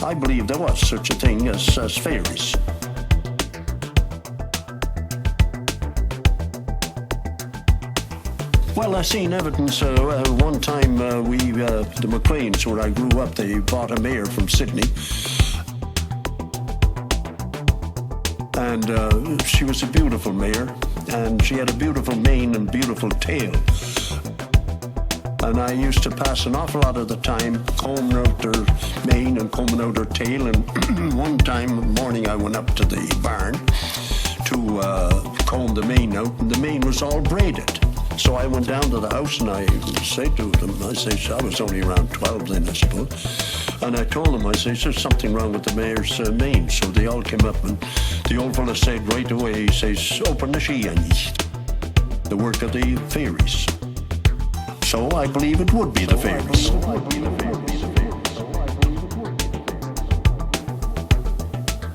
I believe there was such a thing as fairies. Well, I seen evidence. One time, the McLeans, where I grew up, they bought a mare from Sydney. And she was a beautiful mare, and she had a beautiful mane and beautiful tail. And I used to pass an awful lot of the time combing out her mane and combing out her tail. And one time morning, I went up to the barn to comb the mane out, and the mane was all braided. So I went down to the house and I said to them, I was only around 12 then, I suppose. And I told them, I said, there's something wrong with the mare's mane. So they all came up and the old fella said right away, he says, open the she the work of the fairies. So I believe it would be the fairies.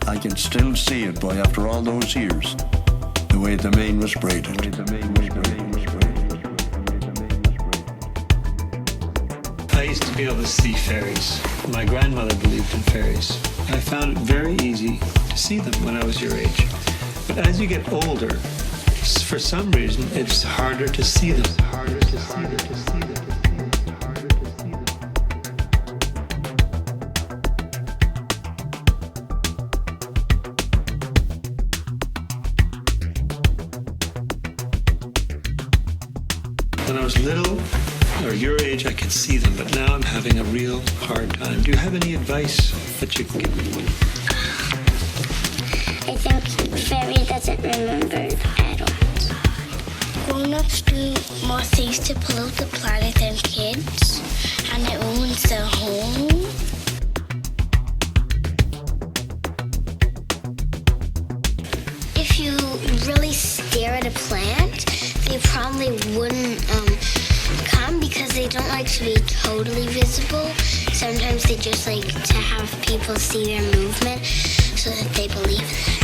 I can still see it, boy, after all those years, the way the mane was braided. I used to be able to see fairies. My grandmother believed in fairies. I found it very easy to see them when I was your age. But as you get older, for some reason, it's harder to see them. When I was little, or your age, I could see them, but now I'm having a real hard time. Do you have any advice that you can give me? I think fairy doesn't remember adults. Grown-ups do more things to pollute the planet than kids, and it ruins their home. If you really stare at a plant, they probably wouldn't come because they don't like to be totally visible. Sometimes they just like to have people see their movement so that they believe in it.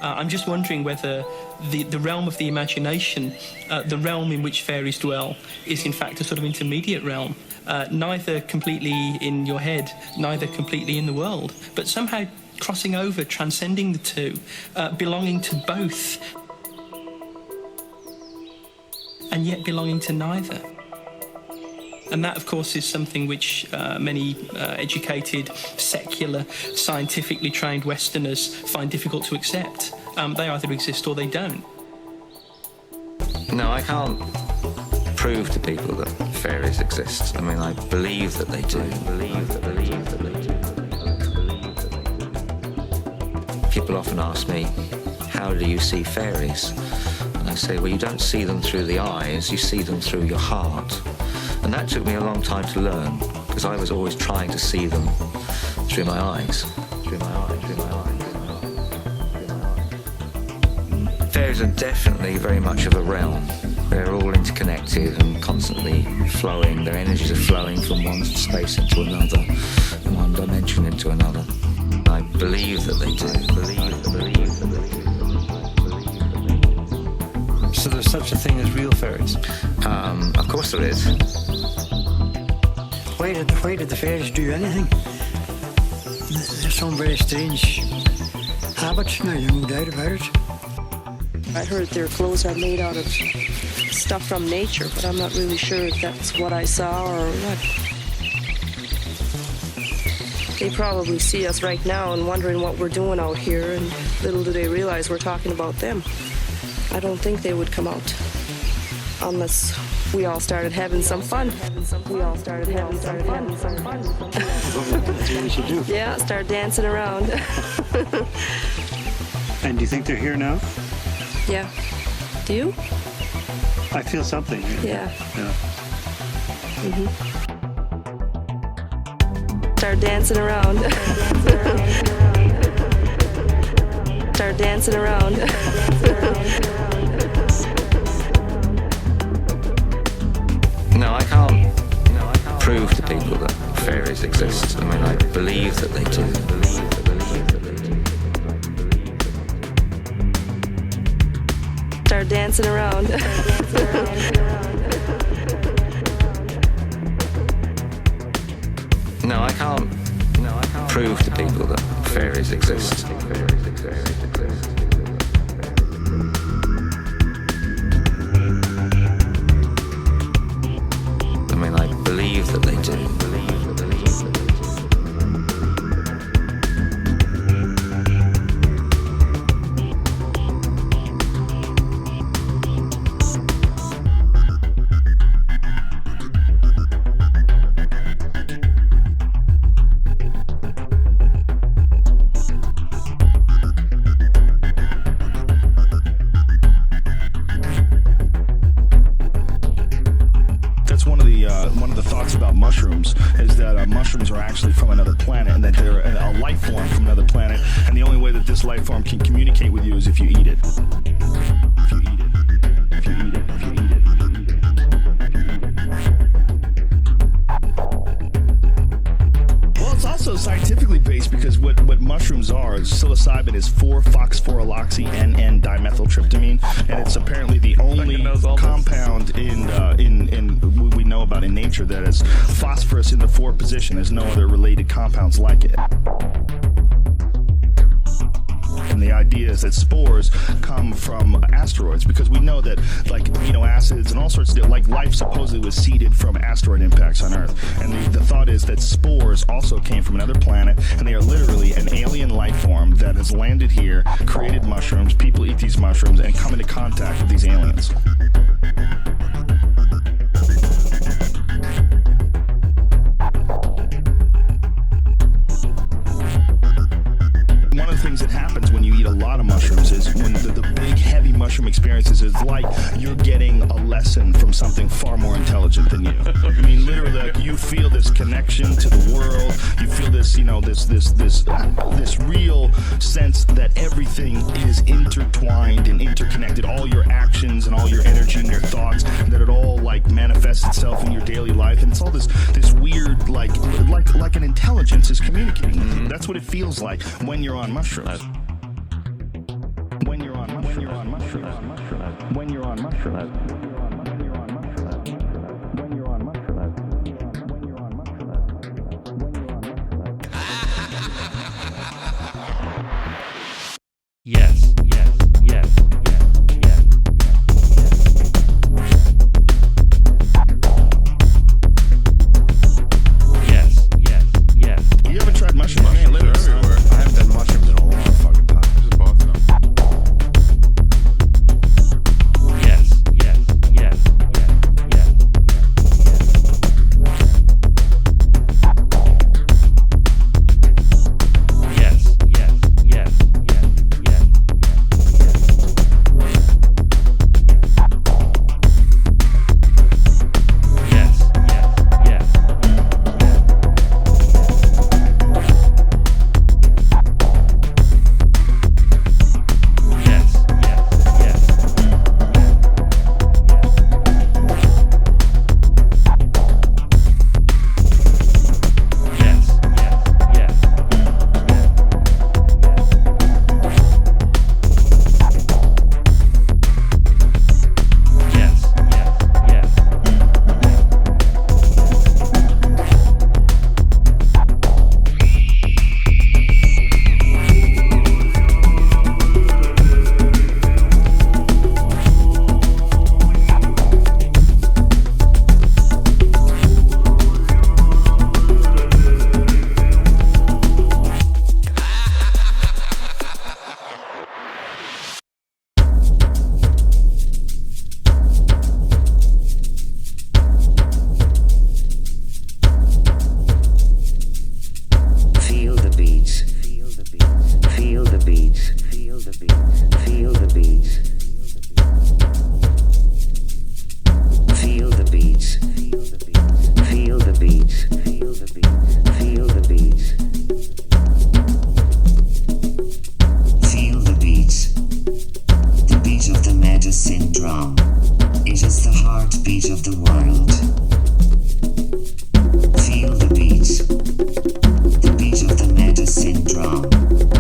I'm just wondering whether the realm of the imagination, the realm in which fairies dwell, is in fact a sort of intermediate realm, neither completely in your head, neither completely in the world, but somehow crossing over, transcending the two, belonging to both, and yet belonging to neither. And that, of course, is something which many educated, secular, scientifically trained Westerners find difficult to accept. They either exist or they don't. No, I can't prove to people that fairies exist. I mean, I believe that they do. People often ask me, how do you see fairies? And I say, well, you don't see them through the eyes, you see them through your heart. And that took me a long time to learn, because I was always trying to see them through my eyes. Fairies are definitely very much of a realm. They're all interconnected and constantly flowing. Their energies are flowing from one space into another, one dimension into another. I believe that they do. So there's such a thing as real fairies? Of course there is. Why did the fairies do anything? There's some very strange habits now, there's no doubt about it. I heard their clothes are made out of stuff from nature, but I'm not really sure if that's what I saw or what. They probably see us right now and wondering what we're doing out here, and little do they realize we're talking about them. I don't think they would come out unless we all started having some fun. That's what we should do. Yeah, start dancing around. And do you think they're here now? Yeah. Do you? I feel something. Yeah. Yeah. Start dancing around. Start dancing around. No, I can't prove to people that fairies exist. I mean, I believe that they do. Start dancing around. No, I can't prove to people that fairies exist. I mean, I believe that they do. One of the thoughts about mushrooms is that mushrooms are actually from another planet, and that they're a life form from another planet, and the only way that this life form can communicate with you is if you eat it. If you eat it. If you eat it. If you eat it. Well, it's also scientifically based, because what mushrooms are is psilocybin is 4-phosphorylloxy N-N-dimethyltryptamine, and it's apparently the only compound in we know about in nature that has phosphorus in the 4 position. There's no other related compounds like it. And the idea is that spores come from asteroids, because we know that like amino acids and all sorts of like life supposedly was seeded from asteroid impacts on Earth. And the thought is that spores also came from another planet, and they are literally an alien life form that has landed here, created mushrooms. People eat these mushrooms and come into contact with these aliens. One of the things that happens when you eat a lot of mushrooms is when the big heavy mushroom experiences is like you're getting a lesson from something far more intelligent than you. I mean, literally, like, you feel this connection to the world. You feel this, you know, this real sense that everything is intertwined and interconnected. All your actions and all your energy and your thoughts, that it all like manifests itself in your daily life, and it's all this weird like an intelligence is communicating with you. That's what it feels like when you're on mushrooms. when you're on mushrooms. Yes, yes, yes, yes, yes, yes, yes, yes. You haven't tried mushrooms? Man, live everywhere. I haven't done mushrooms in a long fucking time. This is both of them. Yes, yes, yes, yes, yes, yes, yes, yes, yes,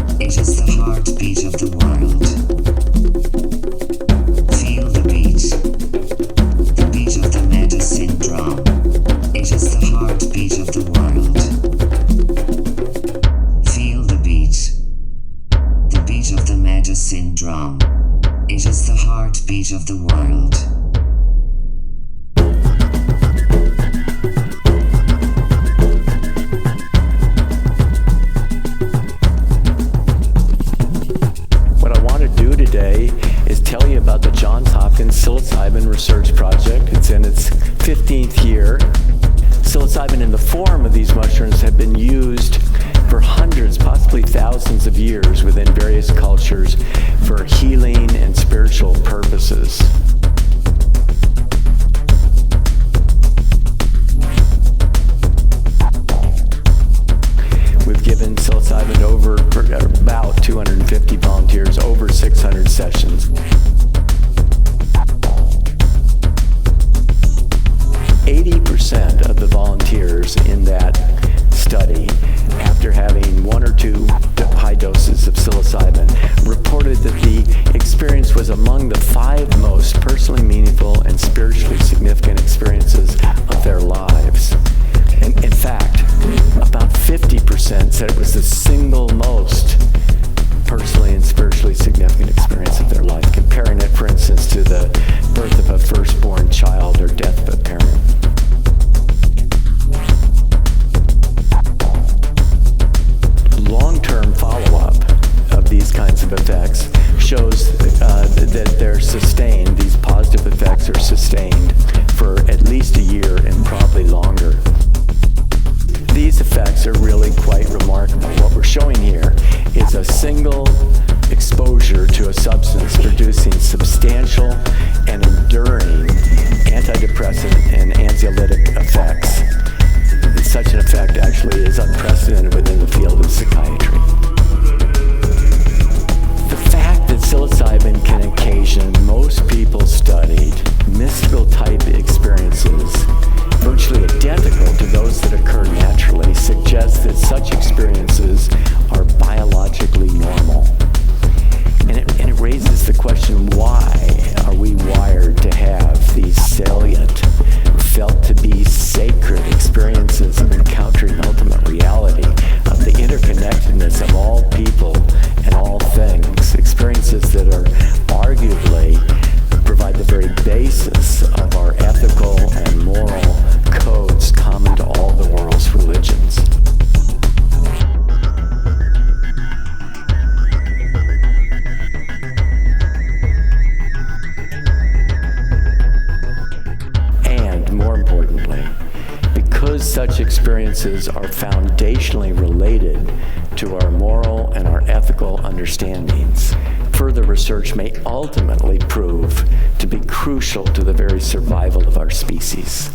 yes, question why experiences of encountering ultimate reality, of the interconnectedness of all people and all things, experiences that are arguably provide the very basis of our ethical and moral codes common to all the world's religions. And more importantly, because such experiences are foundationally related to our moral and our ethical understandings, further research may ultimately prove to be crucial to the very survival of our species.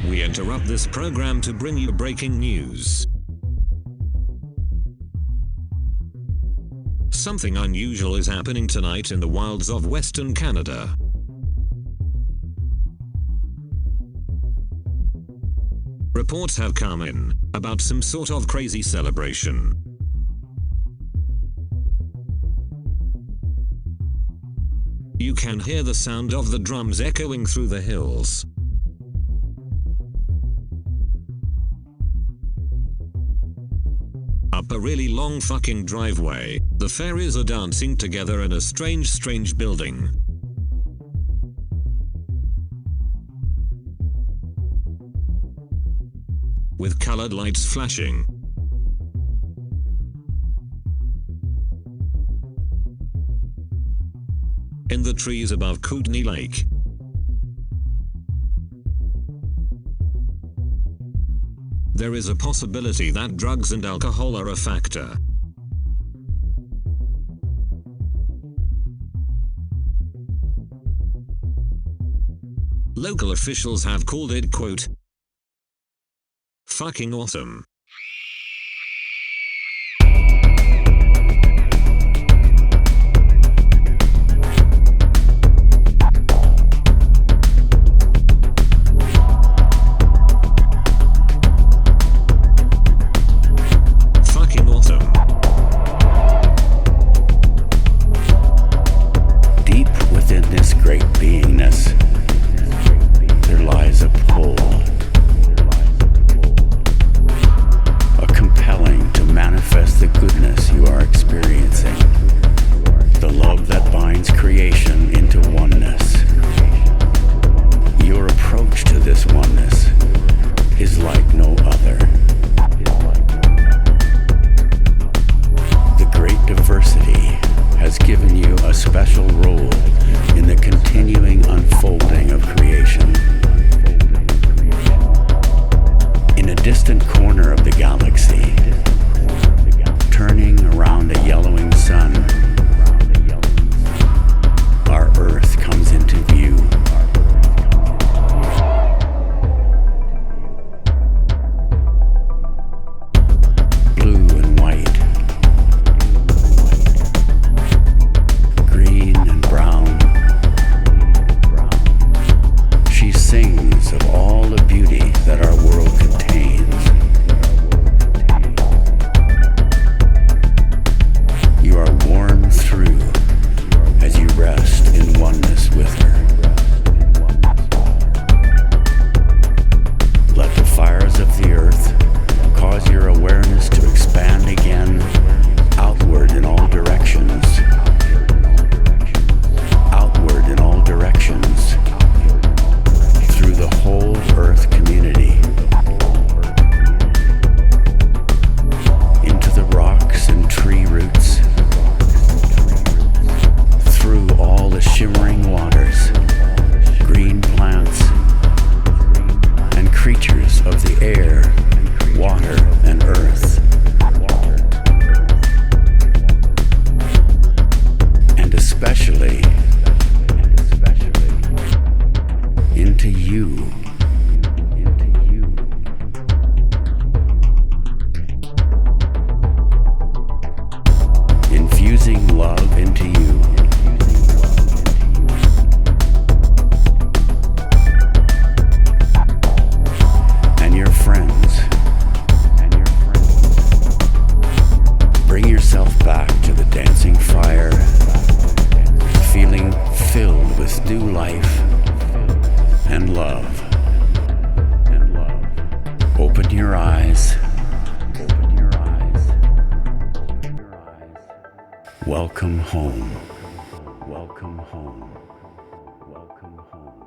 We interrupt this program to bring you breaking news. Something unusual is happening tonight in the wilds of Western Canada. Reports have come in about some sort of crazy celebration. You can hear the sound of the drums echoing through the hills. Up a really long fucking driveway, the fairies are dancing together in a strange building. With colored lights flashing. In the trees above Kootenay Lake. There is a possibility that drugs and alcohol are a factor. Local officials have called it, quote, fucking awesome. There lies a pull. Welcome home. Welcome home. Welcome home.